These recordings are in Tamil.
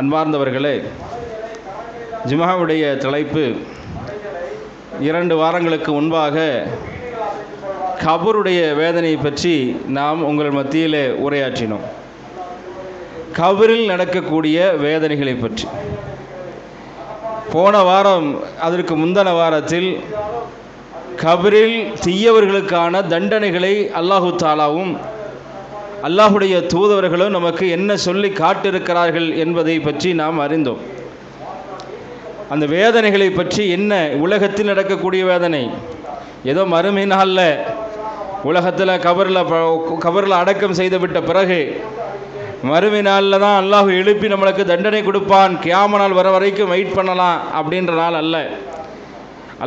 அன்பார்ந்தவர்களே, ஜும்ஆவுடைய தலைப்பு 2 வாரங்களுக்கு முன்பாக கபருடைய வேதனை பற்றி நாம் உங்கள் மத்தியிலே உரையாற்றினோம். கபரில் நடக்கக்கூடிய வேதனைகளை பற்றி. போன வாரம், அதற்கு முந்தின வாரத்தில் கபரில் தீயவர்களுக்கான தண்டனைகளை அல்லாஹு தாலாவும் அல்லாஹுடைய தூதவர்களும் நமக்கு என்ன சொல்லி காட்டிருக்கிறார்கள் என்பதை பற்றி நாம் அறிந்தோம். அந்த வேதனைகளை பற்றி என்ன, உலகத்தில் நடக்கக்கூடிய வேதனை, ஏதோ மறுமை நாளில் உலகத்தில் கபரில் அடக்கம் செய்து விட்ட பிறகு மறுமை நாளில் தான் அல்லாஹ் எழுப்பி நம்மளுக்கு தண்டனை கொடுப்பான், கியாம நாள் வர வரைக்கும் வெயிட் பண்ணலாம் அப்படின்ற நாள் அல்ல.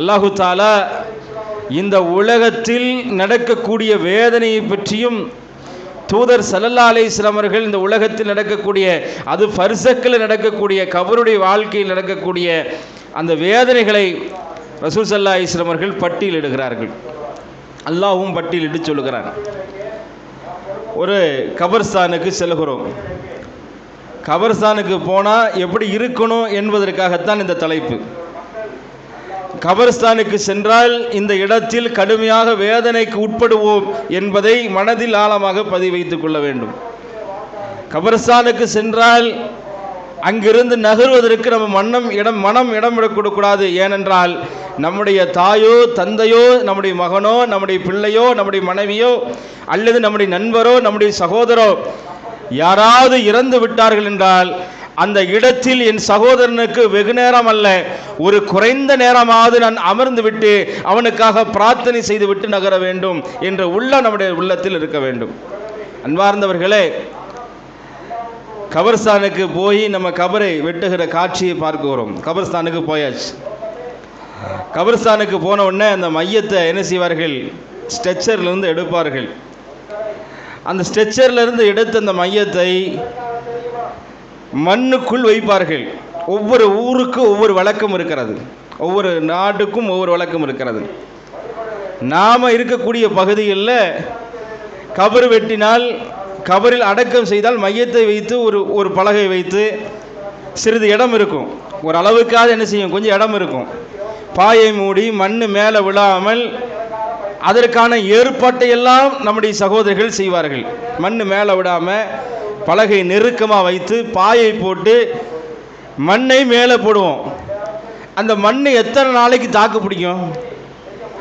அல்லாஹு தாலா இந்த உலகத்தில் நடக்கக்கூடிய வேதனையை பற்றியும் தூதர் ஸல்லல்லாஹு அலைஹி வஸல்லம் அவர்கள் இந்த உலகத்தில் நடக்கக்கூடிய, அது ஃபர்ஸக்கில் நடக்கக்கூடிய கபருடைய வாழ்க்கையில் நடக்கக்கூடிய அந்த வேதனைகளை ரசூல் ஸல்லல்லாஹு அலைஹி வஸல்லம் அவர்கள் பட்டியலிடுகிறார்கள். அல்லாஹ்வும் பட்டியலிட்டு சொல்லுகிறார். ஒரு கபர்ஸ்தானுக்கு செல்கிறோம். கபர்ஸ்தானுக்கு போனால் எப்படி இருக்கணும் என்பதற்காகத்தான் இந்த தலைப்பு. கபர்ஸ்தானுக்கு சென்றால் இந்த இடத்தில் கடுமையாக வேதனைக்கு உட்படுவோம் என்பதை மனதில் ஆழமாக பதிவு வைத்துக் கொள்ள வேண்டும். கபர்ஸ்தானுக்கு சென்றால் அங்கிருந்து நகர்வதற்கு நம்ம மனம் இடம் விடக்கூடாது. ஏனென்றால் நம்முடைய தாயோ தந்தையோ, நம்முடைய மகனோ, நம்முடைய பிள்ளையோ, நம்முடைய மனைவியோ, அல்லது நம்முடைய நண்பரோ, நம்முடைய சகோதரோ யாராவது இறந்து விட்டார்கள் என்றால் அந்த இடத்தில் என் சகோதரனுக்கு வெகு நேரம் அல்ல, ஒரு குறைந்த நேரமாவது நான் அமர்ந்து விட்டு அவனுக்காக பிரார்த்தனை செய்து விட்டு நகர வேண்டும் என்ற நம்முடைய உள்ளத்தில் இருக்க வேண்டும். அன்பார்ந்தவர்களே, கபர்ஸ்தானுக்கு போய் நம்ம கபரை வெட்டுகிற காட்சியை பார்க்கிறோம். கபர்ஸ்தானுக்கு போயாச்சு. கபர்ஸ்தானுக்கு போன உடனே அந்த மையத்தை என்ன செய்வார்கள், ஸ்ட்ரெச்சர்லேருந்து எடுப்பார்கள். அந்த ஸ்ட்ரெச்சர்லேருந்து எடுத்த அந்த மையத்தை மண்ணுக்குள் வைப்பார்கள். ஒவ்வொரு ஊருக்கும் ஒவ்வொரு வழக்கம் இருக்கிறது, ஒவ்வொரு நாட்டுக்கும் ஒவ்வொரு வழக்கம் இருக்கிறது. நாம் இருக்கக்கூடிய பகுதிகளில் கபர் வெட்டினால், கபரில் அடக்கம் செய்தால் மையத்தை வைத்து ஒரு பலகை வைத்து சிறிது இடம் இருக்கும், ஒரு அளவுக்காக என்ன செய்யும், கொஞ்சம் இடம் இருக்கும். பாயை மூடி மண் மேலே விழாமல் அதற்கான ஏற்பாட்டை எல்லாம் நம்முடைய சகோதரர்கள் செய்வார்கள். மண் மேலே விடாமல் பலகை நெருக்கமாக வைத்து பாயை போட்டு மண்ணை மேலே போடுவோம். அந்த மண் எத்தனை நாளைக்கு தாக்கு பிடிக்கும்,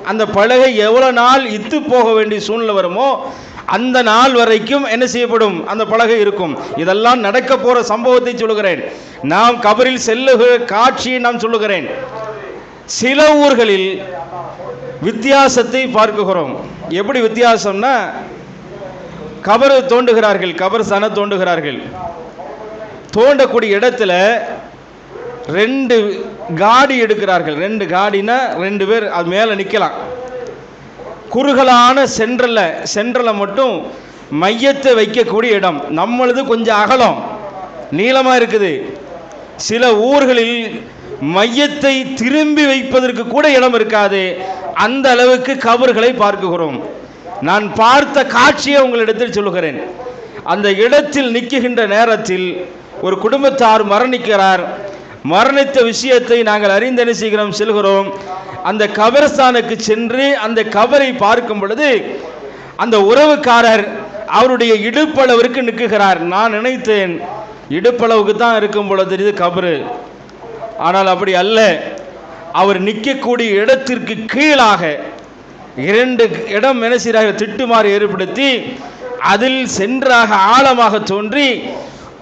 அந்த பலகை எவ்வளோ நாள் இத்து போக வேண்டிய சூழ்நிலை வருமோ அந்த நாள் வரைக்கும் என்ன செய்யப்படும், அந்த பலகை இருக்கும். இதெல்லாம் நடக்க போகிற சம்பவத்தை சொல்லுகிறேன். நாம் கபரில் செல்லுகிற காட்சியை நான் சொல்லுகிறேன். சில ஊர்களில் வித்தியாசத்தை பார்க்கிறோம். எப்படி வித்தியாசம்னா, கபரை தோண்டுகிறார்கள், கபர்ஸ்தானை தோண்டுகிறார்கள். தோண்டக்கூடிய இடத்துல 2 காடி எடுக்கிறார்கள். 2 காடினா 2 பேர் அது மேலே நிற்கலாம். குறுகலான சென்ட்ரலில் மட்டும் மையத்தை வைக்கக்கூடிய இடம். நம்மளது கொஞ்சம் அகலம் நீளமாக இருக்குது. சில ஊர்களில் மையத்தை திரும்பி வைப்பதற்கு கூட இடம் இருக்காது. அந்த அளவுக்கு கபர்களை பார்க்கிறோம். நான் பார்த்த காட்சியை உங்களிடத்தில் சொல்லுகிறேன். அந்த இடத்தில் நிற்கின்ற நேரத்தில் ஒரு குடும்பத்தார் மரணிக்கிறார். மரணித்த விஷயத்தை நாங்கள் அறிந்து செய்கிறோம், செல்கிறோம். அந்த கபர்ஸ்தானுக்கு சென்று அந்த கபரை பார்க்கும் பொழுது அந்த உறவுக்காரர் அவருடைய இடுப்பளவிற்கு நிற்குகிறார். நான் நினைத்தேன் இடுப்பளவுக்கு தான் இருக்கும் பொழுது தெரியுது கபரு. ஆனால் அப்படி அல்ல. அவர் நிற்கக்கூடிய இடத்திற்கு கீழாக 2 இடம் என்ன செய்கிறார்கள், திட்டுமாறு ஏற்படுத்தி அதில் சென்றாக ஆழமாக தோன்றி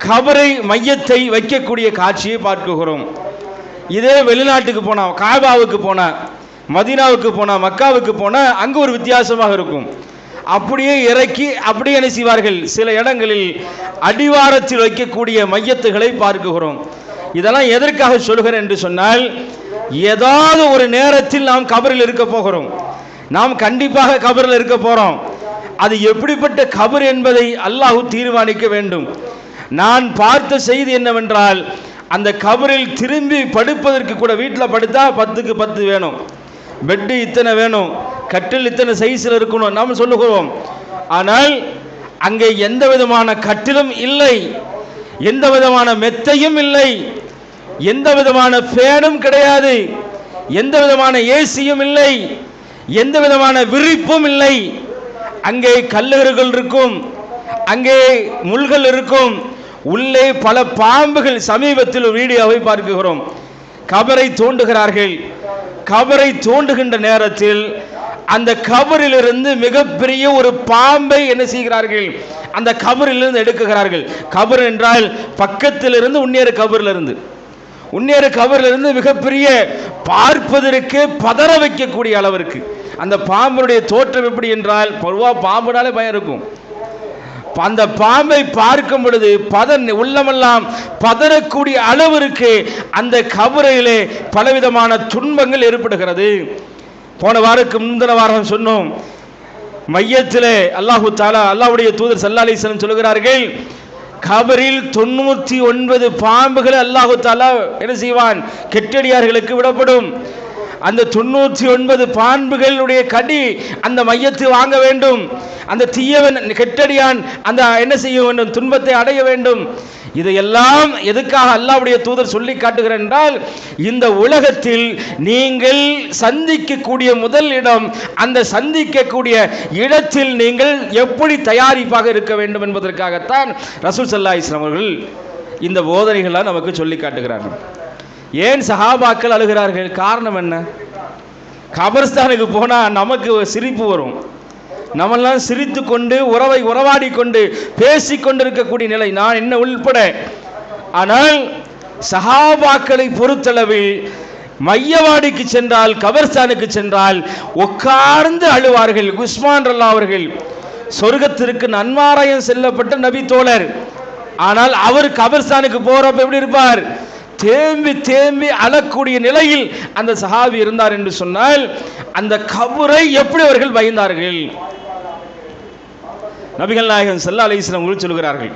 கபரை மையத்தை வைக்கக்கூடிய காட்சியை பார்க்கிறோம். இதே வெளிநாட்டுக்கு போனால், காபாவுக்கு போனால், மதீனாவுக்கு போனால், மக்காவுக்கு போனால் அங்கே ஒரு வித்தியாசமாக இருக்கும். அப்படியே இறக்கி அப்படியே என்ன செய்வார்கள், சில இடங்களில் அடிவாரத்தில் வைக்கக்கூடிய மையத்துகளை பார்க்கிறோம். இதெல்லாம் எதற்காக சொல்கிறேன் என்று சொன்னால், ஏதாவது ஒரு நேரத்தில் நாம் கபரில் இருக்க போகிறோம். நாம் கண்டிப்பாக கபரில் இருக்க போகிறோம். அது எப்படிப்பட்ட கபர் என்பதை அல்லாஹ் தீர்மானிக்க வேண்டும். நான் பார்த்த செய்தி என்னவென்றால், அந்த கபரில் திரும்பி படுப்பதற்கு கூட வீட்டில் படுத்தா 10க்கு 10 வேணும், பெட்டு இத்தனை வேணும், கட்டில் இத்தனை சைஸில் இருக்கணும் நாம் சொல்லுகிறோம். ஆனால் அங்கே எந்த விதமான கட்டிலும் இல்லை. எந்த விதமான மெத்தையும் இல்லை, எந்த விதமான ஃபேனும் கிடையாது, எந்த விதமான ஏசியும் இல்லை, எந்த விதமான விரிப்பும் இல்லை. அங்கே கல்லறுகள் இருக்கும், அங்கே முள்கள் இருக்கும், உள்ளே பல பாம்புகள். சமீபத்தில் வீடியோவை பார்க்கிறோம். கபரை தோண்டுகிறார்கள். கபரை தோண்டுகின்ற நேரத்தில் அந்த கபரிலிருந்து மிகப்பெரிய ஒரு பாம்பை என்ன செய்கிறார்கள், அந்த கபரிலிருந்து எடுக்குகிறார்கள். கபர் என்றால் பக்கத்தில் இருந்து உன்னேறு கபரிலிருந்து, உன்னேறு கபரிலிருந்து மிகப்பெரிய பார்ப்பதற்கு பதற வைக்கக்கூடிய அளவிற்கு அந்த பாம்புடைய தோற்றம் எப்படி என்றால், பொதுவாக பாம்புனாலே பயம் இருக்கும். அந்த பாம்பை பார்க்கும் பொழுது உள்ளமெல்லாம் பதறக்கூடிய அளவிற்கு அந்த கபரிலே பலவிதமான துன்பங்கள் ஏற்படுகிறது. போன வாரத்துக்கு முந்தின வாரம் சொன்னோம், மையத்திலே அல்லாஹு தஆலா அல்லாஹ்வுடைய தூதர் ஸல்லல்லாஹு அலைஹி வஸல்லம் சொல்கிறார்கள், கபரில் 99 பாம்புகளை அல்லாஹு தஆலா என்ன செய்வான், கெட்டடியார்களுக்கு விடப்படும். அந்த 99 பாம்புகளுடைய கடி அந்த மையத்து வாங்க வேண்டும். அந்த தீயவன் கெட்டடியான் அந்த என்ன செய்ய வேண்டும், துன்பத்தை அடைய வேண்டும். இதையெல்லாம் எதுக்காக அல்லாஹ்வுடைய தூதர் சொல்லி காட்டுகிறார் என்றால், இந்த உலகத்தில் நீங்கள் சந்திக்கக்கூடிய முதல் இடம், அந்த சந்திக்கக்கூடிய இடத்தில் நீங்கள் எப்படி தயாரிப்பாக இருக்க வேண்டும் என்பதற்காகத்தான் ரசூல் ஸல்லல்லாஹு அலைஹி வஸல்லம் அவர்கள் இந்த போதனைகள்லாம் நமக்கு சொல்லி காட்டுகிறார்கள். ஏன் சஹாபாக்கள் அழுகிறார்கள்? காரணம் என்ன? கபர்ஸ்தானுக்கு போனால் நமக்கு சிரிப்பு வரும். நம்மெல்லாம் சிரித்து கொண்டு உறவாடி கொண்டு பேசிக்கொண்டிருக்கக்கூடிய நிலை, நான் என்ன உள்பட. ஆனால் சஹாபாக்களை பொறுத்தளவில் மையவாடிக்கு சென்றால், கபர்ஸ்தானுக்கு சென்றால் உட்கார்ந்து அழுவார்கள். உஸ்மான் ரலியல்லாஹு அவர்கள் சொர்க்கத்திற்கு நன்மாராயம் செல்லப்பட்ட நபி தோழர். ஆனால் அவர் கபர்ஸ்தானுக்கு போறப்ப எப்படி இருப்பார்? தேம்பி தேம்பி அழக்கூடிய நிலையில் அந்த சஹாபி இருந்தார் என்று சொன்னால், அந்த கபரை எப்படி அவர்கள் பயந்தார்கள். நபிகள் நாயகம் ஸல்லல்லாஹு அலைஹி வஸல்லம் சொல்கிறார்கள்,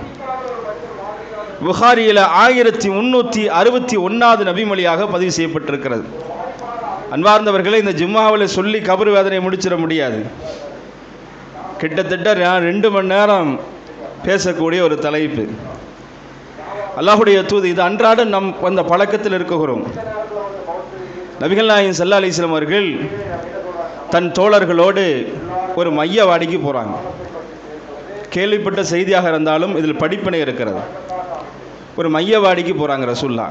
புகாரியில் 1361வது நபிமொழியாக பதிவு செய்யப்பட்டிருக்கிறது. அன்பார்ந்தவர்களை, இந்த ஜும்மாவில் சொல்லி கபர் வேதனை முடிச்சிட முடியாது. கிட்டத்தட்ட 2 மணி நேரம் பேசக்கூடிய ஒரு தலைப்பு. அல்லாஹ்வுடைய தூது, இது அன்றாடம் நம் அந்த பழக்கத்தில் இருக்கிறோம். நபிகள் நாயகம் ஸல்லல்லாஹு அலைஹி வஸல்லம் அவர்கள் தன் தோழர்களோடு ஒரு மையவாடிக்கு போகிறாங்க. கேள்விப்பட்ட செய்தியாக இருந்தாலும் இதில் படிப்பினை இருக்கிறது. ஒரு மையவாடிக்கு போகிறாங்க ரசூல்லா.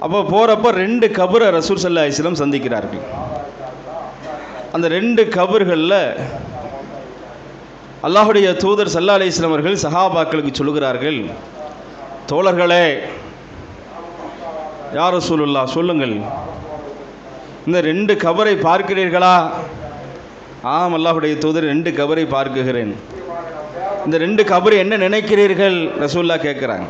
அப்போ போகிறப்போ 2 கபரை ரசூல் ஸல்லல்லாஹு அலைஹி வஸல்லம் சந்திக்கிறார்கள். அந்த 2 கபர்களில் அல்லாஹ்வுடைய தூதர் ஸல்லல்லாஹு அலைஹி வஸல்லம் அவர்கள் சஹாபாக்களுக்கு சொல்லுகிறார்கள், தோழர்களே, யா ரசூலுல்லாஹ் சொல்லுங்கள், இந்த 2 கபரை பார்க்கிறீர்களா? ஆம் அல்லாஹ்வுடைய தூதர், 2 கபரை பார்க்குகிறேன். இந்த 2 கபரை என்ன நினைக்கிறீர்கள்? ரசூலுல்லாஹ் கேட்குறாங்க.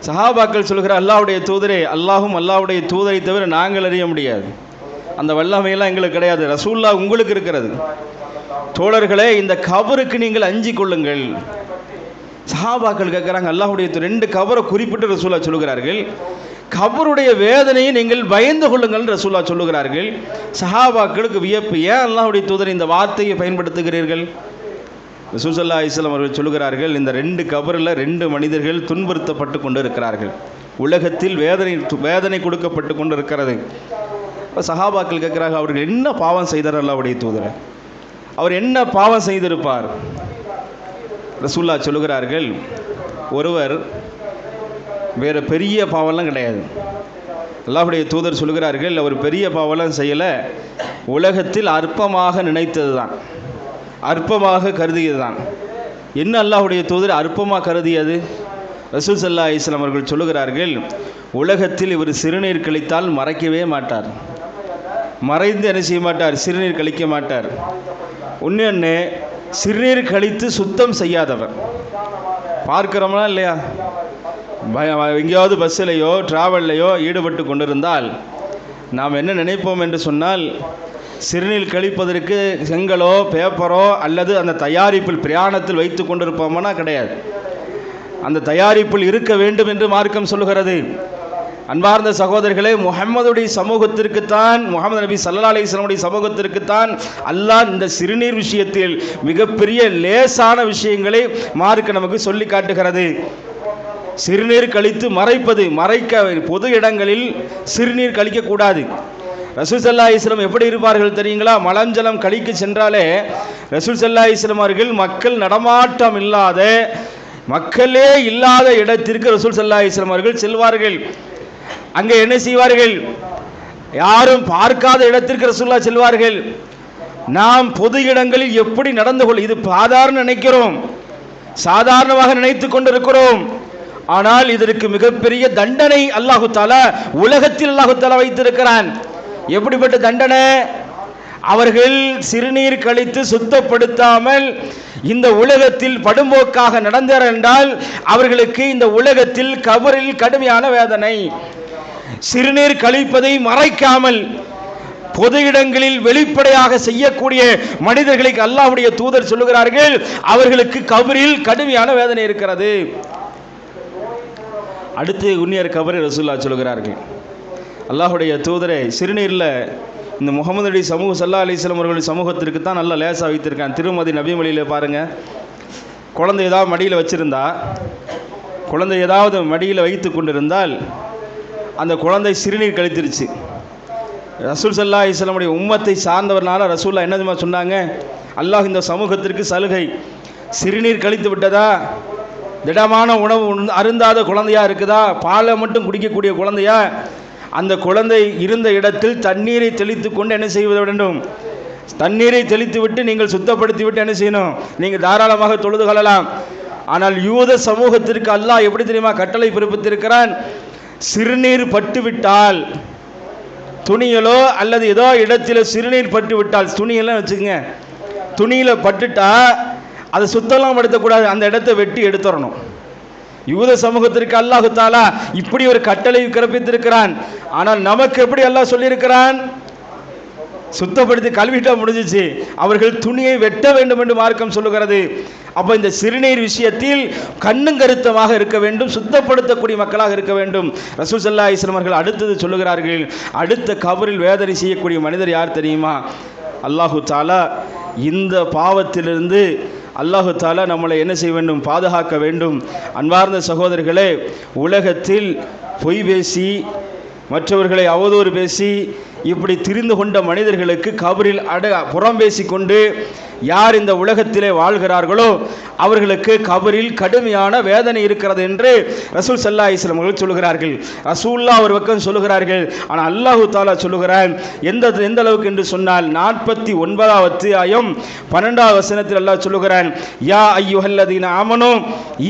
சஹாபாக்கள் சொல்கிறார், அல்லாஹ்வுடைய தூதரே, அல்லாஹும் அல்லாஹ்வுடைய தூதரை தவிர நாங்கள் அறிய முடியாது, அந்த வல்லமையெல்லாம் எங்களுக்கு கிடையாது. ரசூலுல்லாஹ் உங்களுக்கு இருக்கிறது. தோழர்களே, இந்த கபருக்கு நீங்கள் அஞ்சிக் கொள்ளுங்கள். சஹாபாக்கள் கேட்குறாங்க, அல்லாஹ்வுடைய 2 கபரை குறிப்பிட்டு ரசூலுல்லாஹ் சொல்லுகிறார்கள். கபருடைய வேதனையை நீங்கள் பயந்து கொள்ளுங்கள் ரசூலுல்லாஹ் சொல்லுகிறார்கள். சஹாபாக்களுக்கு வியப்பு, ஏன் அல்லாஹ்வுடைய தூதர் இந்த வார்த்தையை பயன்படுத்துகிறீர்கள்? ரசூல் ஸல்லல்லாஹு அலைஹி வஸல்லம் அவர்கள் சொல்லுகிறார்கள், இந்த 2 கபரில் 2 மனிதர்கள் துன்புறுத்தப்பட்டு கொண்டு இருக்கிறார்கள். உலகத்தில் வேதனை கொடுக்கப்பட்டு கொண்டு இருக்கிறது. இப்போ சஹாபாக்கள் கேட்குறாங்க, அவர்கள் என்ன பாவம் செய்தார் அல்லாஹ்வுடைய தூதர்? அவர் என்ன பாவம் செய்திருப்பார்? ரசூலுல்லாஹ் சொல்லுகிறார்கள், ஒருவர் வேறு பெரிய பாவம்லாம் கிடையாது. அல்லாஹ்வுடைய தூதர் சொல்லுகிறார்கள், அவர் பெரிய பாவம்லாம் செய்யலை, உலகத்தில் அற்பமாக நினைத்தது தான், அற்பமாக கருதியது தான். என்ன அல்லாஹ்வுடைய தூதர் அற்பமாக கருதியது? ரசூல் ஸல்லல்லாஹு அலைஹி வஸல்லம் அவர்கள் சொல்லுகிறார்கள், உலகத்தில் இவர் சிறுநீர் கழித்தால் மறைக்கவே மாட்டார், மறைந்து என்ன செய்ய மாட்டார், சிறுநீர் கழிக்க மாட்டார். இன்னொன்று, சிறுநீர் கழித்து சுத்தம் செய்யாதவர். பார்க்கிறோம்னா இல்லையா? எங்கேயாவது பஸ்ஸிலையோ ட்ராவல்லையோ ஈடுபட்டு கொண்டிருந்தால் நாம் என்ன நினைப்போம் என்று சொன்னால், சிறுநீர் கழிப்பதற்கு செங்கலோ பேப்பரோ அல்லது அந்த தயாரிப்பில் பிரயாணத்தில் வைத்து கொண்டிருப்போம்னா கிடையாது. அந்த தயாரிப்பில் இருக்க வேண்டும் என்று மார்க்கம் சொல்லுகிறது. அன்பார்ந்த சகோதரர்களே, முஹம்மதுடைய சமூகத்திற்குத்தான், முஹம்மது நபி ஸல்லல்லாஹு அலைஹி வஸல்லம் சமூகத்திற்குத்தான் அல்லாஹ் இந்த சிறுநீர் விஷயத்தில் மிகப்பெரிய லேசான விஷயங்களை மார்க்க நமக்கு சொல்லி காட்டுகிறது. சிறுநீர் கழித்து மறைக்க பொது இடங்களில் சிறுநீர் கழிக்கக்கூடாது. ரசூல் ஸல்லல்லாஹு அலைஹி வஸல்லம் எப்படி இருப்பார்கள் தெரியுங்களா? மலஞ்சலம் கழிக்க சென்றாலே ரசூல் ஸல்லல்லாஹு அலைஹி வஸல்லம் அவர்கள் மக்கள் நடமாட்டம் இல்லாத, மக்களே இல்லாத இடத்திற்கு ரசூல் ஸல்லல்லாஹு அலைஹி வஸல்லம் அவர்கள் செல்வார்கள். அங்கே என்ன செய்வார்கள்? யாரும் பார்க்காத இடத்திற்கு ரசூலுல்லாஹ் செல்வார்கள். நாம் பொது இடங்களில் எப்படி நடந்து கொள்ள, இது சாதாரண நினைக்கிறோம், சாதாரணமாக நினைத்துக் கொண்டிருக்கிறோம். ஆனால் இதற்கு மிகப்பெரிய தண்டனை அல்லாஹு தஆலா உலகத்தில் அல்லாஹு தஆலா வைத்திருக்கிறான். எப்படிப்பட்ட தண்டனை? அவர்கள் சிறுநீர் கழித்து சுத்தப்படுத்தாமல் இந்த உலகத்தில் படும்போக்காக நடந்தார் என்றால் அவர்களுக்கு இந்த உலகத்தில் கபரில் கடுமையான வேதனை. சிறுநீர் கழிப்பதை மறைக்காமல் பொது இடங்களில் வெளிப்படையாக செய்யக்கூடிய மனிதர்களுக்கு அல்லாஹ்வுடைய தூதர் சொல்லுகிறார்கள், அவர்களுக்கு கபரில் கடுமையான வேதனை இருக்கிறது. அடுத்து உன்னியர் கபரை ரசூலுல்லாஹ் சொல்லுகிறார்கள், அல்லாஹ்வுடைய தூதரை, சிறுநீரில் இந்த முஹம்மதுடைய சமூக ஸல்லல்லாஹு அலைஹி வஸல்லம் அவர்களுடைய சமூகத்திற்கு தான் நல்லா லேசாக வைத்திருக்கான். திருமதி நபி மொழியில் பாருங்கள், குழந்தை ஏதாவது மடியில் வச்சுருந்தா, குழந்தை ஏதாவது மடியில் வைத்து கொண்டிருந்தால் அந்த குழந்தை சிறுநீர் கழித்திருச்சு. ரசூல் ஸல்லல்லாஹு அலைஹி வஸல்லம் உடைய உம்மத்தை சார்ந்தவர்னால ரசூலுல்லாஹ் என்ன சொன்னாங்க? அல்லாஹ் இந்த சமூகத்திற்கு சலுகை, சிறுநீர் கழித்து விட்டதா, திடமான உணவு அருந்தாத குழந்தையா இருக்குதா, பாலை மட்டும் குடிக்கக்கூடிய குழந்தையா, அந்த குழந்தை இருந்த இடத்தில் தண்ணீரை தெளித்து கொண்டு என்ன செய்வது வேண்டும்? தண்ணீரை தெளித்து விட்டு நீங்கள் சுத்தப்படுத்தி விட்டு என்ன செய்யணும்? நீங்கள் தாராளமாக தொழுது கொள்ளலாம். ஆனால் யூத சமூகத்திற்கு அல்லாஹ் எப்படி தெரியுமா கட்டளை பிறப்பித்திருக்கிறான்? சிறுநீர் பட்டுவிட்டால், துணியிலோ அல்லது ஏதோ இடத்துல சிறுநீர் பட்டு விட்டால், துணியெல்லாம் வச்சுக்கோங்க, துணியில் பட்டுட்டா அதை சுத்தலாம் படுத்தக்கூடாது, அந்த இடத்தை வெட்டி எடுத்துடணும். யூத சமூகத்திற்கு அல்லாஹு தஆலா இப்படி ஒரு கட்டளை பிறப்பித்திருக்கிறான். ஆனால் நமக்கு எப்படி அல்லாஹ் சொல்லியிருக்கிறான்? சுத்தப்படுத்தி கழுவிட்டா முடிஞ்சிச்சு, அவர்கள் துணியை வெட்ட வேண்டும் என்று மார்க்கம் சொல்லுகிறது. அப்போ இந்த சிறுநீர் விஷயத்தில் கண்ணும் கருத்தமாக இருக்க வேண்டும், சுத்தப்படுத்தக்கூடிய மக்களாக இருக்க வேண்டும். ரசூல் ஸல்லல்லாஹு அலைஹி வஸல்லம் அவர்கள் அடுத்தது சொல்லுகிறார்கள், அடுத்த கபரில் வேதனை செய்யக்கூடிய மனிதர் யார் தெரியுமா? அல்லாஹு தஆலா இந்த பாவத்திலிருந்து அல்லாஹு தஆலா நம்மளை என்ன செய்ய வேண்டும்? பாதுகாக்க வேண்டும். அன்பார்ந்த சகோதரர்களே, உலகத்தில் பொய் பேசி, மற்றவர்களை அவதூறு பேசி, இப்படி திரிந்து கொண்ட மனிதர்களுக்கு கபரில் புறம் பேசி கொண்டு யார் இந்த உலகத்திலே வாழ்கிறார்களோ அவர்களுக்கு கபரில் கடுமையான வேதனை இருக்கிறது என்று ரசூல் ஸல்லல்லாஹு அலைஹி வஸல்லம் அவர்கள் சொல்லுகிறார்கள். ரசூலுல்லாஹ் ஒரு பக்கம் சொல்லுகிறார்கள், ஆனால் அல்லாஹு தஆலா சொல்லுகிறான். எந்த அளவுக்கு என்று சொன்னால் 49வது அத்தியாயம் 12வது வசனத்தில் அல்லாஹ் சொல்லுகிறான், யா அய்யுஹல்லதீன ஆமனூ,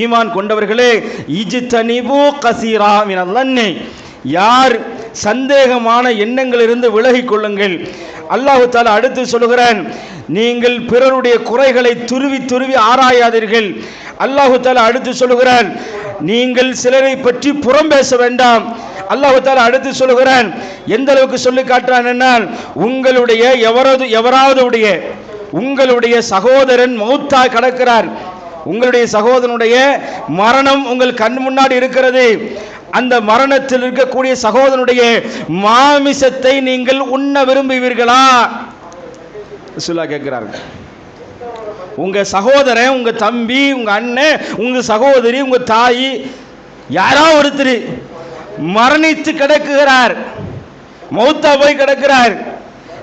ஈமான் கொண்டவர்களே, இஜ்தனிபு கஸீரா மினல் லன்னி, யார் சந்தேகமான எண்ணங்களிலிருந்து விலகிக் கொள்ளுங்கள். அல்லாஹு தஆலா அடுத்து சொல்லுகிறான், நீங்கள் பிறருடைய குறைகளை துருவி துருவி ஆராயாதீர்கள். அல்லாஹு தஆலா அடுத்து சொல்லுகிறான், நீங்கள் சிலரை பற்றி புறம் பேச வேண்டாம். அல்லாஹு தஆலா அடுத்து சொல்லுகிறான், எந்த அளவுக்கு சொல்லி காட்டுறான் என்னால், உங்களுடைய எவராவது உங்களுடைய சகோதரன் மௌத்தா கிடக்கிறார், உங்களுடைய சகோதரனுடைய மரணம் உங்கள் கண் முன்னாடி இருக்கிறது, அந்த மரணத்தில் இருக்கக்கூடிய சகோதரனுடைய மாமிசத்தை நீங்கள் உண்ண விரும்புவீர்களா? ரசூலுல்லாஹ் கேட்கிறார்கள். உங்க சகோதரன், உங்க தம்பி, உங்க அண்ணன், உங்க சகோதரி, உங்க தாய், யாரோ ஒருத்தர் மரணித்து கிடக்குகிறார், மௌத்தா போய் கிடக்கிறார்,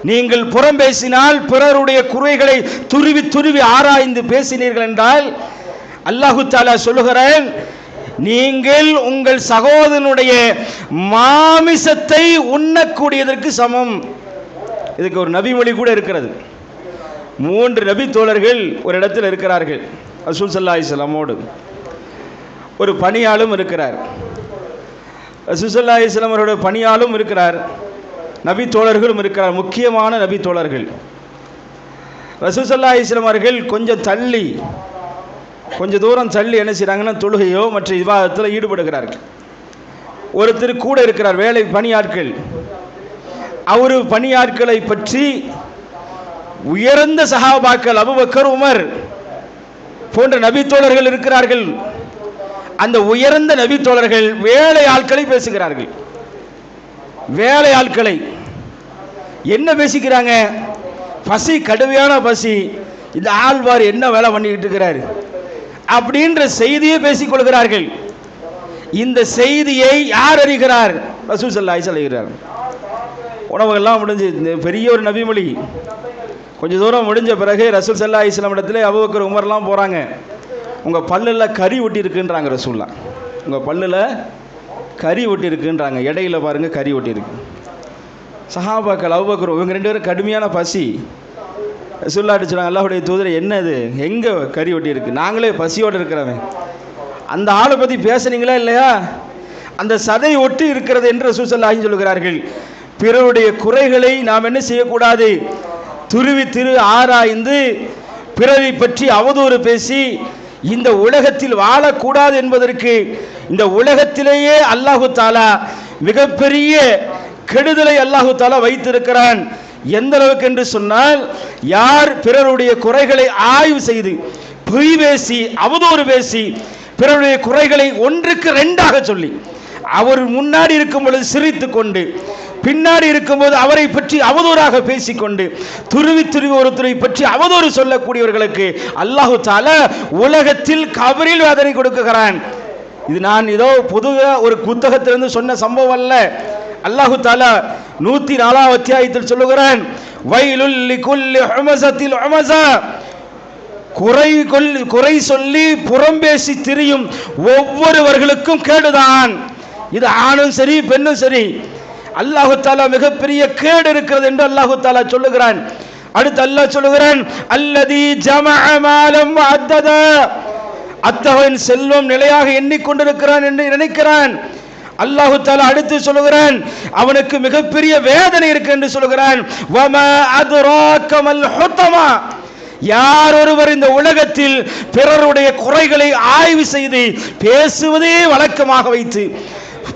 நீங்கள் புறம் பேசினால், பிறருடைய குறைகளை துருவி துருவி ஆராய்ந்து பேசினீர்கள் என்றால் அல்லாஹு தஆலா சொல்லுகிறான், நீங்கள் உங்கள் சகோதரனுடைய மாமிசத்தை உண்ணக்கூடியதற்கு சமம். இதுக்கு ஒரு நபிமொழி கூட இருக்கிறது. 3 நபி தோழர்கள் ஒரு இடத்தில் இருக்கிறார்கள். ரசூல் ஸல்லல்லாஹு அலைஹி வஸல்லமோடு ஒரு பணியாளும் இருக்கிறார். ரசூல் ஸல்லல்லாஹு அலைஹி வஸல்லம் அவருடைய பணியாளும் இருக்கிறார், நபி தோழர்களும் இருக்கிறார், முக்கியமான நபி தோழர்கள். ரசூல் ஸல்லல்லாஹு அலைஹி வஸல்லம் அவர்கள் கொஞ்சம் தூரம் தள்ளி என்ன செய்கிறாங்கன்னா, தொழுகையோ மற்ற இபாதத்தில் ஈடுபடுகிறார்கள். ஒருத்தர் கூட இருக்கிறார், வேலை பணியாட்கள். அவர் பணியாட்களை பற்றி உயர்ந்த சஹாபாக்கள் அபூபக்கர், உமர் போன்ற நபி தோழர்கள் இருக்கிறார்கள். அந்த உயர்ந்த நபி தோழர்கள் வேலை ஆட்களை பேசுகிறார்கள். வேலை ஆட்களை என்ன பேசிக்கிறாங்க? பசி, கடுமையான பசி, இந்த ஆழ்வார் என்ன வேலை பண்ணிக்கிட்டு இருக்கிறார் அப்படின்ற செய்தியை பேசிக் கொள்கிறார்கள். இந்த செய்தியை யார் அறிகிறார்? ரசூல் ஸல்லல்லாஹு அலைஹி வஸல்லம் அறிகிறார். உணவுகள்லாம் முடிஞ்சு பெரிய ஒரு நபிமொழி. கொஞ்சம் தூரம் முடிஞ்ச பிறகு ரசூல் ஸல்லல்லாஹு அலைஹி வஸல்லம் இடத்துல அபூபக்கர் உமர்லாம் போகிறாங்க. உங்கள் பல்லில் கறி ஒட்டி இருக்குன்றாங்க ரசூல்லா. உங்கள் பல்லில் கறி ஒட்டி இருக்குன்றாங்க. இடையில பாருங்கள் கறி ஒட்டி இருக்கு. சஹாபாக்கள் அபூபக்கர் இவங்க ரெண்டு பேரும் கடுமையான பசி. ரசூல்லா அடிச்சுறாங்க, அல்லாஹ்வுடைய தூதரை என்னது, எங்கே கறி ஒட்டி இருக்கு, நாங்களே பசியோடு இருக்கிறவன், அந்த ஆளை பற்றி பேசுனீங்களா இல்லையா, அந்த சதை ஒட்டி இருக்கிறது என்று ரசூல் ஸல்லல்லாஹு அலைஹி வஸல்லம் சொல்கிறார்கள். பிறருடைய குறைகளை நாம் என்ன செய்யக்கூடாது? துருவி ஆராய்ந்து பிறரை பற்றி அவதூறு பேசி இந்த உலகத்தில் வாழக்கூடாது என்பதற்கு இந்த உலகத்திலேயே அல்லாஹு தாலா மிகப்பெரிய கெடுதலை அல்லாஹு தாலா வைத்திருக்கிறான். எந்த அளவுக்கு என்று சொன்னால், யார் பிறருடைய குறைகளை ஆய்வு செய்து பொய் பேசி அவதூறு பேசி பிறருடைய குறைகளை ஒன்றுக்கு ரெண்டாக சொல்லி அவர் முன்னாடி இருக்கும் பொழுது சிரித்து கொண்டு பின்னாடி இருக்கும்போது அவரை பற்றி அவதூறாக பேசிக்கொண்டு துருவி ஒருத்தரை பற்றி அவதூறு சொல்லக்கூடியவர்களுக்கு அல்லாஹு தாலா உலகத்தில் கபரில் வேதனை கொடுக்குகிறான். இது நான் ஏதோ பொதுவாக ஒரு புத்தகத்திலிருந்து சொன்ன சம்பவம் அல்ல. அல்லாஹு தாலா 104 அத்தியாயத்தில் சொல்லுகிறான், வைலுல் லிகுல்லி ஹுமஸத்தில் ஹுமஸா, குறை சொல்லி புறம்பேசி திரியும் ஒவ்வொருவர்களுக்கும் கேடுதான். இது ஆணும் சரி பெண்ணும் சரி, அல்லாஹு தாலா மிகப்பெரிய கேடு இருக்கிறது என்று அல்லாஹு தாலா சொல்லுகிறான். அடுத்து அல்லாஹ் சொல்லுகிறான், அல்லதி ஜமஅ மாலம் வஅத்ததா, அத்தவன் செல்வம் நிலையாக எண்ணிக்கொண்டிருக்கிறான் என்று நினைக்கிறான். அல்லாஹு தாலா அடுத்து சொல்லுகிறான், அவனுக்கு மிகப்பெரிய வேதனை இருக்கு என்று சொல்லுகிறான். வமா அத்ராக மல் ஹுத்தமா, யார் ஒருவர் இந்த உலகத்தில் பிறருடைய குறைகளை ஆய்வு செய்து பேசுவதே வழக்கமாக வைத்து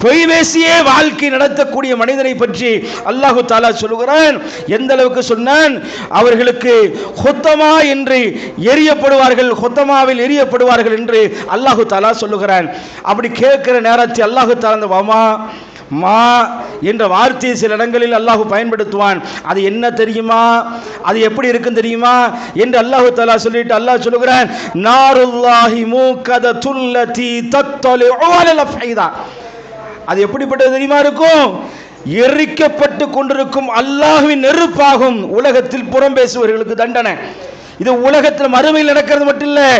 பொய் பேசியே வாழ்க்கை நடத்தக்கூடிய மனிதனை பற்றி அல்லாஹு தாலா சொல்லுகிறான். எந்த அளவுக்கு சொன்னான், அவர்களுக்கு ஹுத்தமா என்று எரியப்படுவார்கள், ஹுத்தமாவில் எரியப்படுவார்கள் என்று அல்லாஹு தாலா சொல்லுகிறான். அப்படி கேட்கிற நேரத்தில் அல்லாஹு தாலா அந்த வமா மா என்ற வார்த்தையை சில இடங்களில் அல்லாஹு பயன்படுத்துவான். அது என்ன தெரியுமா, அது எப்படி இருக்கும் தெரியுமா என்று அல்லாஹு தஆலா சொல்லிட்டு அல்லாஹ் சொல்லுகிறான், நாருல்லாஹி மூகதத்துல் லதி தத்தலிஉ அலல் அஃபீதா, அது எப்படிப்பட்டது தெரியுமா இருக்கும், எரிக்கப்பட்டு கொண்டிருக்கும் அல்லாஹ்வின் நெருப்பாகும். உலகத்தில் புறம் பேசுபவர்களுக்கு தண்டனை. இது உலகத்தில் மறுமையில் நடக்கிறது மட்டும் இல்லை,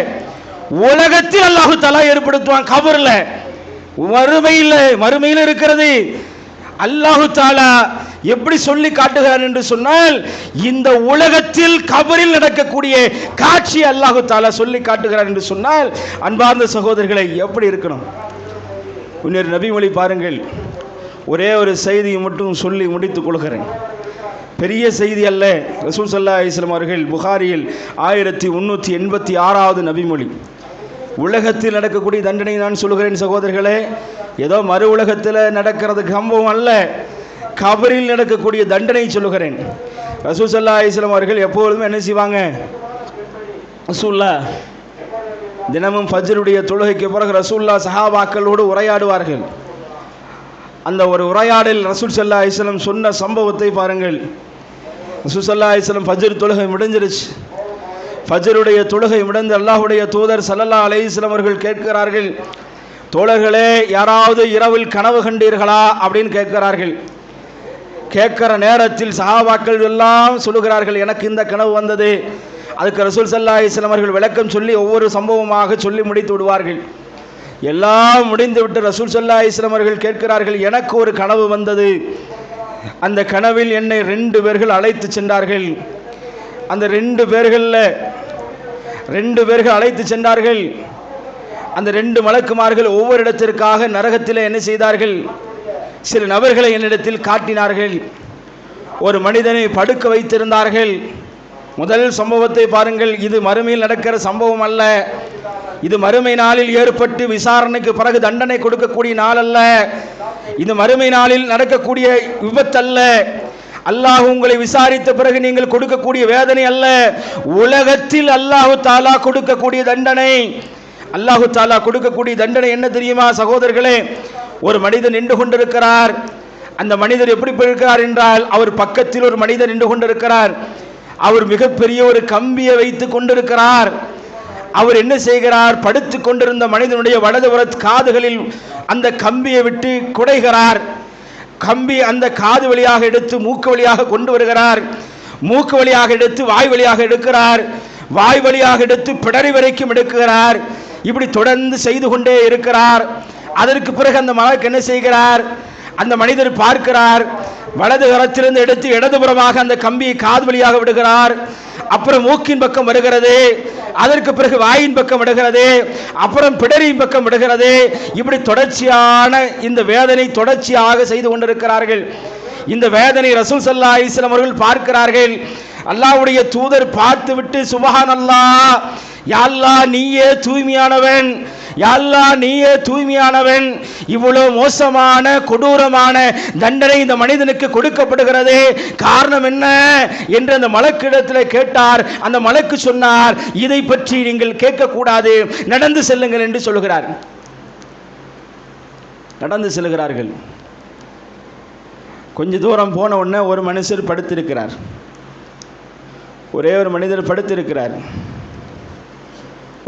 உலகத்தில் அல்லாஹு தஆலா ஏற்படுத்துவான். கபர்ல மறுமையில் இருக்கிறது. அல்லாஹு தஆலா எப்படி சொல்லி காட்டுகிறார் என்று சொன்னால், இந்த உலகத்தில் கபரில் நடக்கக்கூடிய காட்சி அல்லாஹு தஆலா சொல்லி காட்டுகிறார் என்று சொன்னால், அன்பார்ந்த சகோதரர்களை எப்படி இருக்கணும். இன்னொரு நபிமொழி பாருங்கள், ஒரே ஒரு செய்தியை மட்டும் சொல்லி முடித்துக் கொள்கிறேன். பெரிய செய்தி அல்ல. ரசூல் ஸல்லல்லாஹு அலைஹி வஸல்லம் அவர்கள் புகாரியில் 1386வது நபிமொழி. உலகத்தில் நடக்கக்கூடிய தண்டனை நான் சொல்கிறேன் சகோதரர்களே, ஏதோ மறு உலகத்தில் நடக்கிறது சம்பவம் அல்ல, கபரில் நடக்கக்கூடிய தண்டனை சொல்லுகிறேன். ரசூல் ஸல்லல்லாஹு அலைஹி வஸல்லம் அவர்கள் எப்பொழுதுமே என்ன செய்வாங்க, ரசூல்லா தினமும் ஃபஜ்ருடைய தொழுகைக்கு பிறகு ரசூல்லா சஹாபாக்களோடு உரையாடுவார்கள். அந்த ஒரு உரையாடல் ரசூல் ஸல்லல்லாஹு அலைஹி வஸல்லம் சொன்ன சம்பவத்தை பாருங்கள். ரசூல் ஸல்லல்லாஹு அலைஹி வஸல்லம் ஃபஜ்ர் தொழுகை முடிஞ்சிருச்சு. ஃபஜ்ருடைய தொழுகை முடிந்து அல்லாஹ்வுடைய தூதர் ஸல்லல்லாஹு அலைஹி வஸல்லம் அவர்கள் கேட்கிறார்கள், தோழர்களே யாராவது இரவில் கனவு கண்டீர்களா அப்படின்னு கேட்கிறார்கள். கேட்கிற நேரத்தில் சஹாபாக்கள் எல்லாம் சொல்லுகிறார்கள், எனக்கு இந்த கனவு வந்தது. அதுக்கு ரசூல் ஸல்லல்லாஹு அலைஹி வஸல்லம் அவர்கள் விளக்கம் சொல்லி ஒவ்வொரு சம்பவமாக சொல்லி முடித்து விடுவார்கள். எல்லாம் முடிந்து விட்டு ரசூல் ஸல்லல்லாஹு அலைஹி வஸல்லம் அவர்கள் கேட்கிறார்கள், எனக்கு ஒரு கனவு வந்தது. அந்த கனவில் என்னை 2 பேர்கள் அழைத்து சென்றார்கள். அந்த 2 பேர்கள் அழைத்து சென்றார்கள். அந்த 2 மலக்குமார்கள் ஒவ்வொரு இடத்திற்காக நரகத்தில் என்ன செய்தார்கள், சில நபர்களை என்னிடத்தில் காட்டினார்கள். ஒரு மனிதனை படுக்க வைத்திருந்தார்கள். முதல் சம்பவத்தை பாருங்கள், இது மறுமையில் நடக்கிற சம்பவம் அல்ல, இது மறுமை நாளில் ஏற்பட்டு விசாரணைக்கு பிறகு தண்டனை கொடுக்கக்கூடிய நாள் அல்ல, இது மறுமை நாளில் நடக்கக்கூடிய விபத்தல்ல, அல்லாஹ் உங்களை விசாரித்த பிறகு நீங்கள் கொடுக்கக்கூடிய வேதனை அல்ல, உலகத்தில் அல்லாஹு தாலா கொடுக்கக்கூடிய தண்டனை. அல்லாஹு தாலா கொடுக்கக்கூடிய தண்டனை என்ன தெரியுமா சகோதரர்களே, ஒரு மனிதன் நின்று கொண்டிருக்கிறார், அந்த மனிதர் எப்படி இருக்கிறார் என்றால், அவர் பக்கத்தில் ஒரு மனிதர் நின்று கொண்டிருக்கிறார். அவர் மிகப்பெரிய ஒரு கம்பியை வைத்து கொண்டிருக்கிறார். அவர் என்ன செய்கிறார், படுத்து கொண்டிருந்த மனிதனுடைய வலதுபுற காதுகளில் அந்த கம்பியை விட்டு குடைகிறார். கம்பி அந்த காது வழியாக எடுத்து மூக்கு வழியாக கொண்டு வருகிறார். மூக்கு வழியாக எடுத்து வாய் வழியாக எடுக்கிறார். வாய் வழியாக எடுத்து பிடரி வரைக்கும் எடுக்கிறார். இப்படி தொடர்ந்து செய்து கொண்டே இருக்கிறார். அதற்கு பிறகு அந்த மலக்கு என்ன செய்கிறார், அந்த மனிதர் பார்க்கிறார், வலது கரத்திலிருந்து எடுத்து இடதுபுறமாக அந்த கம்பியை காது வழியாக விடுகிறார். அப்புறம் மூக்கின் பக்கம் வருகிறது, அதற்கு பிறகு வாயின் பக்கம் விடுகிறது, அப்புறம் பிடரியின் பக்கம் விடுகிறது. இப்படி தொடர்ச்சியான இந்த வேதனை தொடர்ச்சியாக செய்து கொண்டிருக்கிறார்கள். இந்த வேதனை ரசூல் ஸல்லல்லாஹு அலைஹி வஸல்லம் அவர்கள் பார்க்கிறார்கள். அல்லாஹ்வுடைய தூதர் பார்த்துவிட்டு சுப்ஹானல்லாஹ், யா அல்லாஹ் நீயே தூய்மையானவன், யா அல்லாஹ் நீயே தூய்மையானவன், இவ்வளவு மோசமான கொடூரமான தண்டனை இந்த மனிதனுக்கு கொடுக்கப்படுகிறது, காரணம் என்ன என்று அந்த மலக்கிடத்தில் கேட்டார். அந்த மலக்கு சொன்னார், இதை பற்றி நீங்கள் கேட்கக்கூடாது, நடந்து செல்லுங்கள் என்று சொல்கிறார். நடந்து செல்கிறார்கள். கொஞ்ச தூரம் போன உடனே ஒரு மனுஷர் படுத்திருக்கிறார். ஒரே ஒரு மனிதர் படுத்திருக்கிறார்.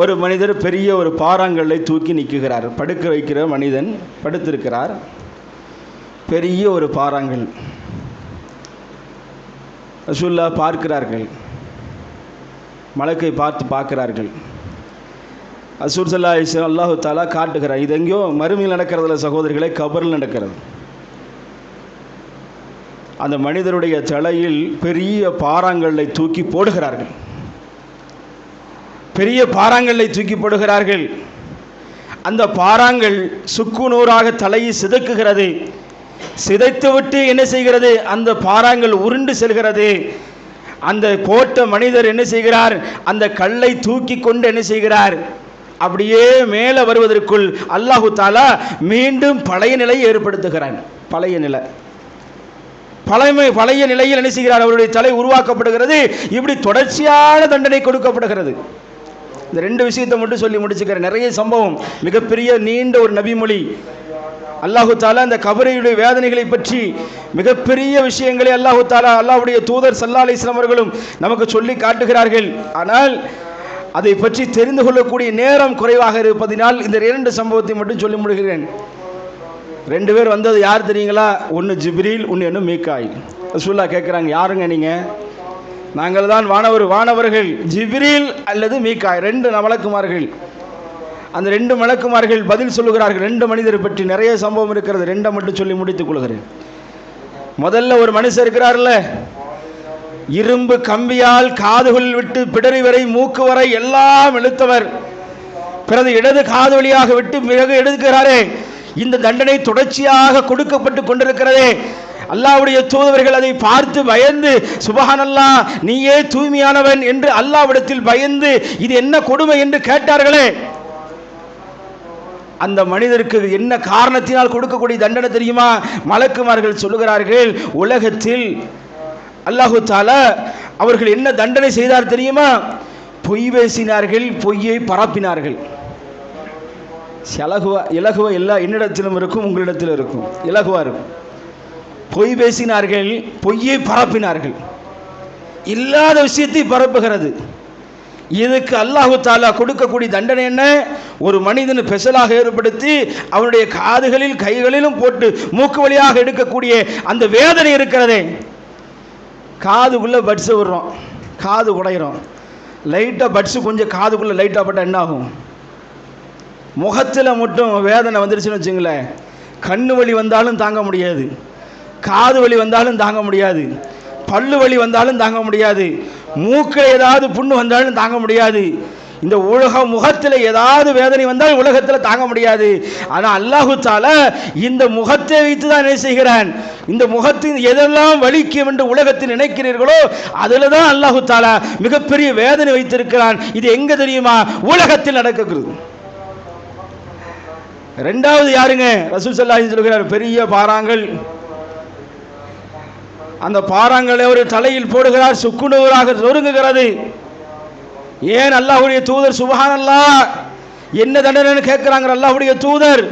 ஒரு மனிதர் பெரிய ஒரு பாறாங்கல்லை தூக்கி நிற்குகிறார். படுக்க வைக்கிற மனிதன் படுத்திருக்கிறார். பெரிய ஒரு பாறாங்கல். ரசூலுல்லாஹ் பார்க்கிறார்கள், மலக்கை பார்க்கிறார்கள். ரசூல் ஸல்லல்லாஹு அலைஹி வஸல்லம் அல்லாஹ் தஆலா காட்டுகிறார். இது எங்கேயோ மறுமையில் நடக்கிறதுல சகோதரிகளை, கபரில் நடக்கிறது. அந்த மனிதருடைய தலையில் பெரிய பாறாங்கல்லை தூக்கி போடுகிறார்கள். பெரிய பாறாங்கல்லை தூக்கி போடுகிறார்கள். அந்த பாறாங்கல் சுக்கு நூறாக தலையை சிதைக்குகிறது. சிதைத்துவிட்டு என்ன செய்கிறது, அந்த பாறாங்கல் உருண்டு செல்கிறது. அந்த போட்ட மனிதர் என்ன செய்கிறார், அந்த கல்லை தூக்கி கொண்டு என்ன செய்கிறார், அப்படியே மேலே வருவதற்குள் அல்லாஹு தஆலா மீண்டும் பழைய நிலையை ஏற்படுத்துகிறான். பழைய நிலையில் என்ன செய்கிறார், அவருடைய தலை உருவாக்கப்படுகிறது. இப்படி தொடர்ச்சியான தண்டனை கொடுக்கப்படுகிறது. இந்த ரெண்டு விஷயத்தை மட்டும் சொல்லி முடிச்சுக்கிறேன். நிறைய சம்பவம், மிகப்பெரிய நீண்ட ஒரு நபிமொழி. அல்லாஹு தாலா அந்த கபரையுடைய வேதனைகளை பற்றி மிகப்பெரிய விஷயங்களை அல்லாஹு தாலா, அல்லாஹ்வுடைய தூதர் ஸல்லல்லாஹு அலைஹி வஸல்லம் அவர்களும் நமக்கு சொல்லி காட்டுகிறார்கள். ஆனால் அதை பற்றி தெரிந்து கொள்ளக்கூடிய நேரம் குறைவாக இருப்பதினால் இந்த இரண்டு சம்பவத்தை மட்டும் சொல்லி முடிகிறேன். ரெண்டு பேர் வந்தது யார் தெரியுங்களா, ஒன்று ஜிப்ரீல், ஒன்று மீகாயில். ரசூலுல்லாஹ் கேட்குறாங்க, யாருங்க நீங்கள்? நாங்கள் தான் வானவர்கள், ஜிப்ரீல் அல்லது மீகாயில், ரெண்டு மலக்குமார்கள். அந்த ரெண்டு மலக்குமார்கள் பதில் சொல்லுகிறார்கள். ரெண்டு மனிதரை பற்றி நிறைய சம்பவம் இருக்கிறது, ரெண்டை மட்டும் சொல்லி முடித்துக் கொள்கிறேன். முதல்ல ஒரு மனுஷர் இருக்கிறார்ல, இரும்பு கம்பியால் காதுகள் விட்டு பிடரி வரை மூக்கு வரை எல்லாம் இழுத்தவர். பிறகு இடது காது வழியாக விட்டு பிறகு எடுக்கிறாரே. இந்த தண்டனை தொடர்ச்சியாக கொடுக்கப்பட்டு கொண்டிருக்கிறதே. அல்லாஹ்வுடைய தூதர்கள் அதை பார்த்து பயந்து, சுப்ஹானல்லாஹ் நீயே தூய்மையானவன் என்று அல்லாஹ்விடத்தில் பயந்து இது என்ன கொடுமை என்று கேட்டார்களே. அந்த மனிதருக்கு என்ன காரணத்தினால் கொடுக்கக்கூடிய தண்டனை தெரியுமா? மலக்குமார்கள் சொல்லுகிறார்கள், உலகத்தில் அல்லாஹு தஆலா அவர்கள் என்ன தண்டனை செய்தார் தெரியுமா? பொய் பேசினார்கள், பொய்யை பரப்பினார்கள். இலகுவா எல்லா என்னிடத்திலும் இருக்கும், உங்களிடத்தில் இருக்கும், இலகுவா இருக்கும். பொய் பேசினார்கள், பொய்யை பரப்பினார்கள். இல்லாத விஷயத்தை பரப்புகிறது. இதுக்கு அல்லாஹு தஆலா கொடுக்கக்கூடிய தண்டனை என்ன? ஒரு மனிதனை ஸ்பெஷலாக ஏற்படுத்தி அவனுடைய காதுகளில் கைகளிலும் போட்டு மூக்கு வழியாக எடுக்கக்கூடிய அந்த வேதனை இருக்கிறதே. காதுக்குள்ளே பட்ஸை விடுறோம், காது குடையிறோம், லைட்டாக பட்ஸு கொஞ்சம் காதுக்குள்ளே லைட்டாக பட்டால் என்ன ஆகும்? முகத்தில் மட்டும் வேதனை வந்துருச்சுன்னு வச்சுங்களேன், கண்ணு வலி வந்தாலும் தாங்க முடியாது, காது வலி வந்தாலும் தாங்க முடியாது, பல்லு வலி வந்தாலும் தாங்க முடியாது, மூக்கில் ஏதாவது புண்ணு வந்தாலும் தாங்க முடியாது. இந்த முகத்தில் ஏதாவது வேதனை வந்தால் உலகத்தில் தாங்க முடியாது. ஆனால் அல்லாஹு தஆலா இந்த முகத்தை வைத்து தான் என்ன செய்கிறான், இந்த முகத்தின் எதெல்லாம் வலிக்கும் என்று உலகத்தில் நினைக்கிறீர்களோ அதில் தான் அல்லாஹு தஆலா மிகப்பெரிய வேதனை வைத்திருக்கிறான். இது எங்க தெரியுமா? உலகத்தில் நடக்கிறது. ரெண்டாவது யாருங்க? ரசூல் ஸல்லல்லாஹு அலைஹி வஸல்லம் சொல்கிறார், பெரிய பாறாங்கல். அந்த பாறாங்களை ஒரு தலையில் போடுகிறார், சுக்குநூறாக நொறுங்குகிறது. ஏன்? அல்லாஹ்வுடைய தூதர் சுப்ஹானல்லாஹ் என்ன தண்டனைன்னு கேட்கிறாங்க. அல்லாஹ்வுடைய தூதர்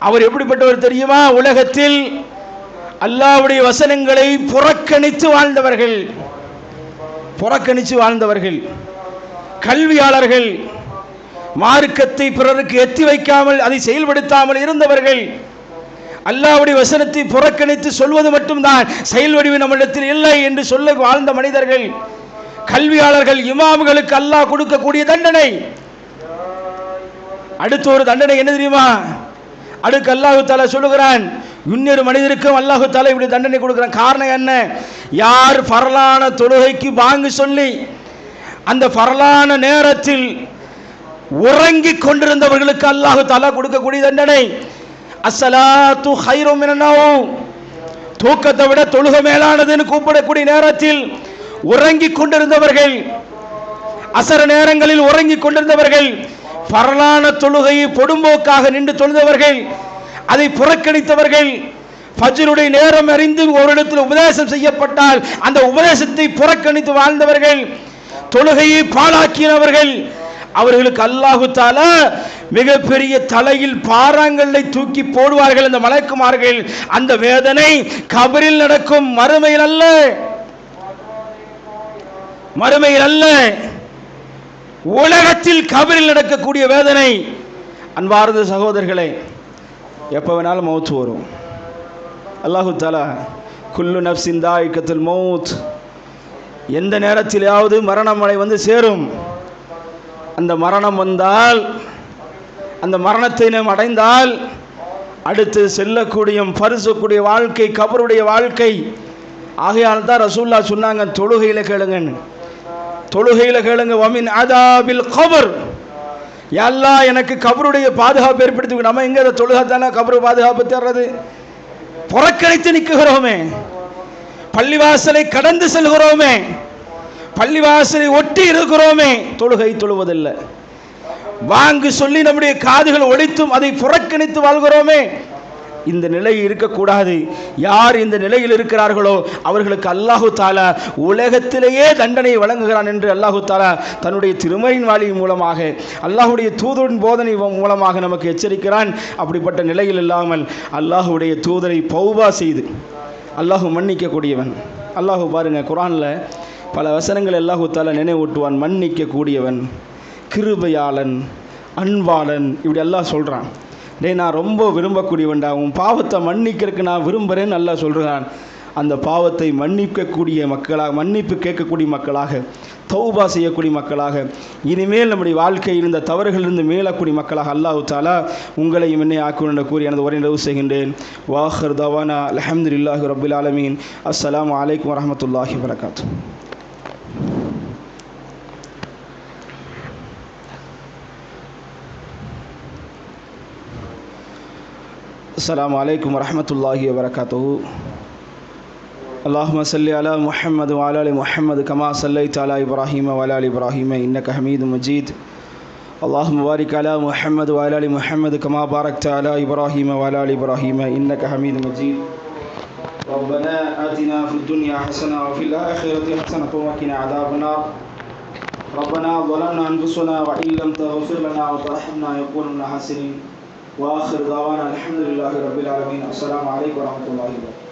அவர் எப்படிப்பட்டவர் தெரியுமா? உலகத்தில் அல்லாஹ்வுடைய வசனங்களை புறக்கணித்து வாழ்ந்தவர்கள், கல்வியாளர்கள், மார்க்கத்தை பிறருக்கு எத்தி வைக்காமல் அதை செயல்படுத்தாமல் இருந்தவர்கள், அல்லாஹ்வுடைய வசனத்தை புறக்கணித்து சொல்வது மட்டும்தான் செயல் வடிவு நம்மிடத்தில் இல்லை என்று சொல்ல வாழ்ந்த மனிதர்கள், கல்வியாளர்கள், இமாம்களுக்கு அல்லாஹ் கொடுக்கக்கூடிய தண்டனை. அடுத்த ஒரு தண்டனை என்ன தெரியுமா? அடுக்கு அல்லாஹு தஆலா சொல்லுகிறான், இன்னொரு மனிதருக்கும் அல்லாஹு தஆலா இப்படி தண்டனை கொடுக்கிறான். காரணம் என்ன? யார் ஃபர்லான தொழுகைக்கு பாங்கு சொல்லி அந்த ஃபர்லான நேரத்தில் உறங்கிக் கொண்டிருந்தவர்களுக்கு அல்லாஹு தஆலா கொடுக்கக்கூடிய தண்டனை, அஸ்ஸலாத்து கைரும் மினன் நௌம், தூக்கத்தை விட தொழுகை மேலானதுன்னு கூப்பிடக்கூடிய நேரத்தில் உறங்கிக் கொண்டிருந்தவர்கள், அசர நேரங்களில் உறங்கிக் கொண்டிருந்தவர்கள், ஃபர்லான தொழுகையை பொடும்போக்காக நின்று தொழுதவர்கள், அதை புறக்கணித்தவர்கள், ஃபஜ்ருடைய நேரம் அறிந்து ஒரு இடத்தில் உபதேசம் செய்யப்பட்டால் அந்த உபதேசத்தை புறக்கணித்து வாழ்ந்தவர்கள், தொழுகையை பாழாக்கினவர்கள், அவர்களுக்கு அல்லாஹு தஆலா மிகப்பெரிய தலையில் பாறாங்கல்லை தூக்கி போடுவார்கள் அந்த மலக்குமார்கள். அந்த வேதனை கபரில் நடக்கும், மறுமையில் அல்ல, உலகத்தில் கபரில் நடக்கக்கூடிய வேதனை. அன்பார்ந்த சகோதரர்களே, எப்போ வேணாலும் மௌத் வரும். அல்லாஹு தஆலா குல்லு நஃப்ஸின் தாயிகத்துல் மௌத், எந்த நேரத்திலாவது மரணமலை வந்து சேரும். அந்த மரணம் வந்தால், அந்த மரணத்தை நாம் அடைந்தால் அடுத்து செல்லக்கூடிய பரிசக்கூடிய வாழ்க்கை கபருடைய வாழ்க்கை. ஆகையால் தான் ரசூலுல்லாஹ் சொன்னாங்க, தொழுகையில் கேளுங்க, வமின் அதாபில் கபர், யா அல்லாஹ் எனக்கு கபருடைய பாதுகாப்பு ஏற்படுத்தி. நம்ம எங்க தொழுகை தானே கபரு பாதுகாப்பு தர்றது? புறக்கணித்து நிற்கிறோமே, பள்ளிவாசலை கடந்து செல்கிறோமே, பள்ளிவாசலை ஒட்டி இருக்கிறோமே, தொழுகை தொழுவதில்லை. வாங்கு சொல்லி நம்முடைய காதுகள் ஒலித்தும் அதை புறக்கணித்து வாழ்கிறோமே. இந்த நிலை இருக்கக்கூடாது. யார் இந்த நிலையில் இருக்கிறார்களோ அவர்களுக்கு அல்லாஹு தஆலா உலகத்திலேயே தண்டனை வழங்குகிறான் என்று அல்லாஹு தஆலா தன்னுடைய திருமறையின் வாளியின் மூலமாக, அல்லாஹுடைய தூதரின் போதனை மூலமாக நமக்கு எச்சரிக்கிறான். அப்படிப்பட்ட நிலையில் இல்லாமல் அல்லாஹுடைய தூதரை பௌபா செய்து அல்லாஹு மன்னிக்கக்கூடியவன். அல்லாஹு பாருங்க, குர்ஆனில் பல வசனங்கள் அல்லாஹு தஆலா நினைவூட்டுவான். மன்னிக்கக்கூடியவன், கிருபையாளன், அன்பாளன், இப்படி அல்லாஹ் சொல்கிறான். நான் ரொம்ப விரும்பக்கூடியவன்டா, உன் பாவத்தை மன்னிக்கிறதுக்கு நான் விரும்புகிறேன்னு அல்லாஹ் சொல்கிறான். அந்த பாவத்தை மன்னிக்கக்கூடிய மக்களாக, மன்னிப்பு கேட்கக்கூடிய மக்களாக, தௌபா செய்யக்கூடிய மக்களாக, இனிமேல் நம்முடைய வாழ்க்கையில் இந்த தவறுகளிலிருந்து மேலக்கூடிய மக்களாக அல்லாஹ் தஆலா உங்களையும் என்னை ஆக்கும் என்று கூறி எனது உரையை நிறைவு செய்கின்றேன். வாஹிர் தவானா அல்ஹம்துலில்லாஹி ரப்பில் ஆலமீன். அஸ்ஸலாமு அலைக்கும் வரஹ்மத்துல்லாஹி வபரகாத்துஹு. அஸ்ஸலாமு அலைக்கும் வரஹ்மத்துல்லாஹி வபரகாத்துஹு. அல்லாஹும்ம ஸல்லி அலா முஹம்மது வ அலா ஆலி முஹம்மது கமா ஸல்லைத அலா இப்ராஹீம வ அலா ஆலி இப்ராஹீம இன்னக ஹமீதும் மஜீத். அல்லாஹும்ம பாரிக் அலா முஹம்மது வ அலா ஆலி முஹம்மது கமா பாரக்த அலா இப்ராஹீம வ அலா ஆலி இப்ராஹீம இன்னக ஹமீதும் மஜீத். ரப்பனா ஆதினா ஃபித் துன்யா ஹஸனா வ ஃபில் ஆখিরাতি ஹஸனத்தன் வ கினா அஸாபன்னார். ரப்பனா ظلمنا أنفسنا وإن لم تغفر لنا وترحمنا لنكونن من الخاسرين. وآخر دعوانا الحمد لله رب العالمين. السلام عليكم ورحمة الله وبركاته.